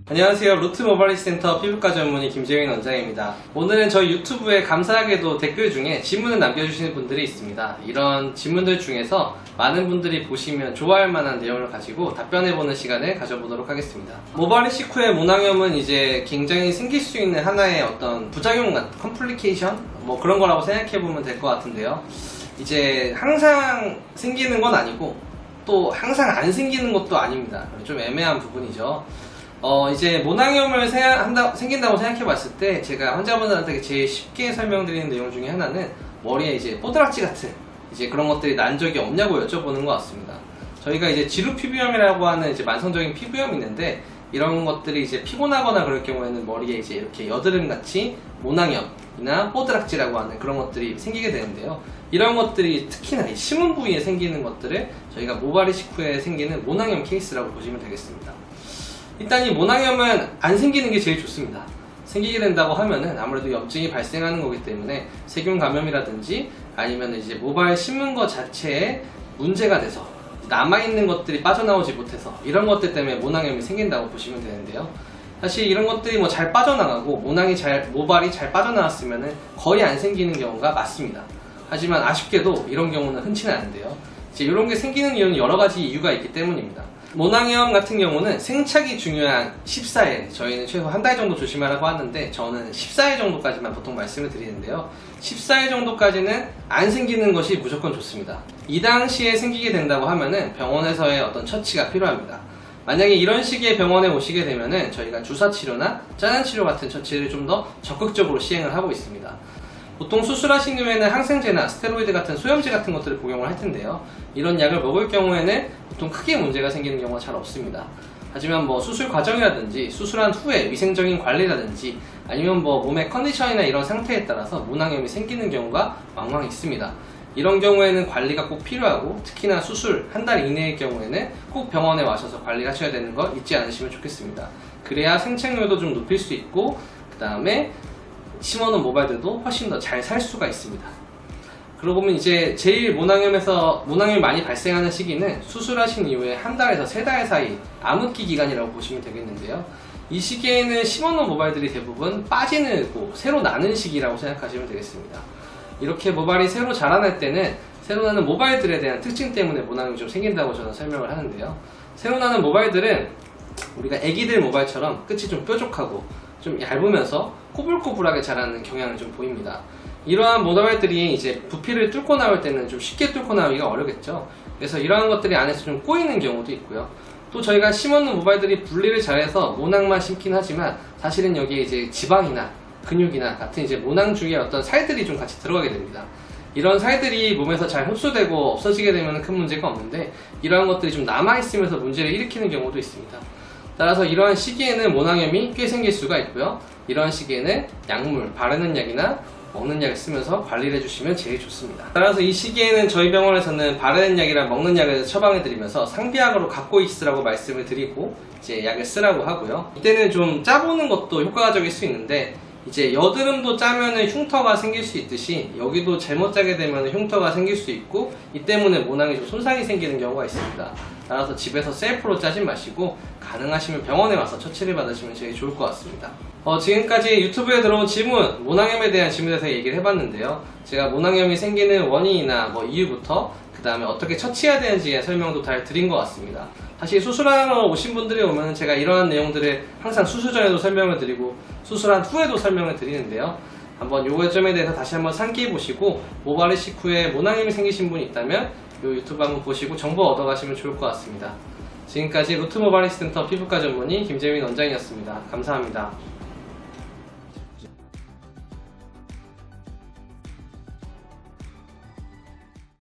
안녕하세요. 루트 모바일 센터 피부과 전문의 김재민 원장입니다. 오늘은 저희 유튜브에 감사하게도 댓글 중에 질문을 남겨주시는 분들이 있습니다. 이런 질문들 중에서 많은 분들이 보시면 좋아할 만한 내용을 가지고 답변해보는 시간을 가져보도록 하겠습니다. 모발이 식후의 모낭염은 이제 굉장히 생길 수 있는 하나의 어떤 부작용 같은 컴플리케이션? 뭐 그런 거라고 생각해보면 될 것 같은데요. 이제 항상 생기는 건 아니고 또 항상 안 생기는 것도 아닙니다. 좀 애매한 부분이죠. 이제 모낭염을 생긴다고 생각해 봤을 때 제가 환자분들한테 제일 쉽게 설명드리는 내용 중에 하나는 머리에 이제 뽀드락지 같은 이제 그런 것들이 난 적이 없냐고 여쭤보는 것 같습니다. 저희가 이제 지루 피부염이라고 하는 이제 만성적인 피부염이 있는데 이런 것들이 이제 피곤하거나 그럴 경우에는 머리에 이제 이렇게 여드름 같이 모낭염이나 뽀드락지라고 하는 그런 것들이 생기게 되는데요. 이런 것들이 특히나 이 심은 부위에 생기는 것들을 저희가 모발이 식후에 생기는 모낭염 케이스라고 보시면 되겠습니다. 일단 이 모낭염은 안 생기는 게 제일 좋습니다. 생기게 된다고 하면은 아무래도 염증이 발생하는 거기 때문에 세균 감염이라든지 아니면 이제 모발 심은 것 자체에 문제가 돼서 남아있는 것들이 빠져나오지 못해서 이런 것들 때문에 모낭염이 생긴다고 보시면 되는데요. 사실 이런 것들이 뭐 잘 빠져나가고 모발이 잘 빠져나왔으면은 거의 안 생기는 경우가 맞습니다. 하지만 아쉽게도 이런 경우는 흔치는 않은데요. 이제 이런 게 생기는 이유는 여러 가지 이유가 있기 때문입니다. 모낭염 같은 경우는 생착이 중요한 14일, 저희는 최소 한 달 정도 조심하라고 하는데 저는 14일 정도까지만 보통 말씀을 드리는데요. 14일 정도까지는 안 생기는 것이 무조건 좋습니다. 이 당시에 생기게 된다고 하면은 병원에서의 어떤 처치가 필요합니다. 만약에 이런 시기에 병원에 오시게 되면은 저희가 주사치료나 짜는치료 같은 처치를 좀 더 적극적으로 시행을 하고 있습니다. 보통 수술하신 후에는 항생제나 스테로이드 같은 소염제 같은 것들을 복용을 할 텐데요. 이런 약을 먹을 경우에는 보통 크게 문제가 생기는 경우가 잘 없습니다. 하지만 뭐 수술 과정이라든지 수술한 후에 위생적인 관리라든지 아니면 뭐 몸의 컨디션이나 이런 상태에 따라서 모낭염이 생기는 경우가 왕왕 있습니다. 이런 경우에는 관리가 꼭 필요하고 특히나 수술 한 달 이내의 경우에는 꼭 병원에 와셔서 관리하셔야 되는 거 잊지 않으시면 좋겠습니다. 그래야 생착률도 좀 높일 수 있고 그 다음에 심어놓은 모발들도 훨씬 더 잘 살 수가 있습니다. 그러고 보면 이제 제일 모낭염이 많이 발생하는 시기는 수술하신 이후에 한 달에서 세 달 사이 암흑기 기간이라고 보시면 되겠는데요. 이 시기에는 심어놓은 모발들이 대부분 빠지고 새로 나는 시기라고 생각하시면 되겠습니다. 이렇게 모발이 새로 자라날 때는 새로 나는 모발들에 대한 특징 때문에 모낭염이 좀 생긴다고 저는 설명을 하는데요. 새로 나는 모발들은 우리가 애기들 모발처럼 끝이 좀 뾰족하고 좀 얇으면서 꼬불꼬불하게 자라는 경향을 좀 보입니다. 이러한 모발들이 이제 부피를 뚫고 나올 때는 좀 쉽게 뚫고 나오기가 어렵겠죠. 그래서 이러한 것들이 안에서 좀 꼬이는 경우도 있고요. 또 저희가 심어놓은 모발들이 분리를 잘해서 모낭만 심긴 하지만 사실은 여기에 이제 지방이나 근육이나 같은 이제 모낭 주위에 어떤 살들이 좀 같이 들어가게 됩니다. 이런 살들이 몸에서 잘 흡수되고 없어지게 되면 큰 문제가 없는데 이러한 것들이 좀 남아있으면서 문제를 일으키는 경우도 있습니다. 따라서 이러한 시기에는 모낭염이 꽤 생길 수가 있고요. 이러한 시기에는 약물, 바르는 약이나 먹는 약을 쓰면서 관리를 해주시면 제일 좋습니다. 따라서 이 시기에는 저희 병원에서는 바르는 약이랑 먹는 약을 처방해드리면서 상비약으로 갖고 있으라고 말씀을 드리고 이제 약을 쓰라고 하고요. 이때는 좀 짜보는 것도 효과적일 수 있는데 이제 여드름도 짜면은 흉터가 생길 수 있듯이 여기도 잘못 짜게 되면 흉터가 생길 수 있고 이 때문에 모낭에 좀 손상이 생기는 경우가 있습니다. 따라서 집에서 셀프로 짜지 마시고 가능하시면 병원에 와서 처치를 받으시면 제일 좋을 것 같습니다. 지금까지 유튜브에 들어온 질문, 모낭염에 대한 질문에 대해서 얘기를 해봤는데요. 제가 모낭염이 생기는 원인이나 뭐 이유부터 그 다음에 어떻게 처치해야 되는지의 설명도 잘 드린 것 같습니다. 사실 수술하러 오신 분들이 오면 제가 이러한 내용들을 항상 수술 전에도 설명을 드리고 수술한 후에도 설명을 드리는데요. 한번 요 점에 대해서 다시 한번 상기해 보시고 모발이 식후에 모낭염이 생기신 분이 있다면 요 유튜브 한번 보시고 정보 얻어가시면 좋을 것 같습니다. 지금까지 루트 모바일 센터 피부과 전문의 김재민 원장이었습니다. 감사합니다.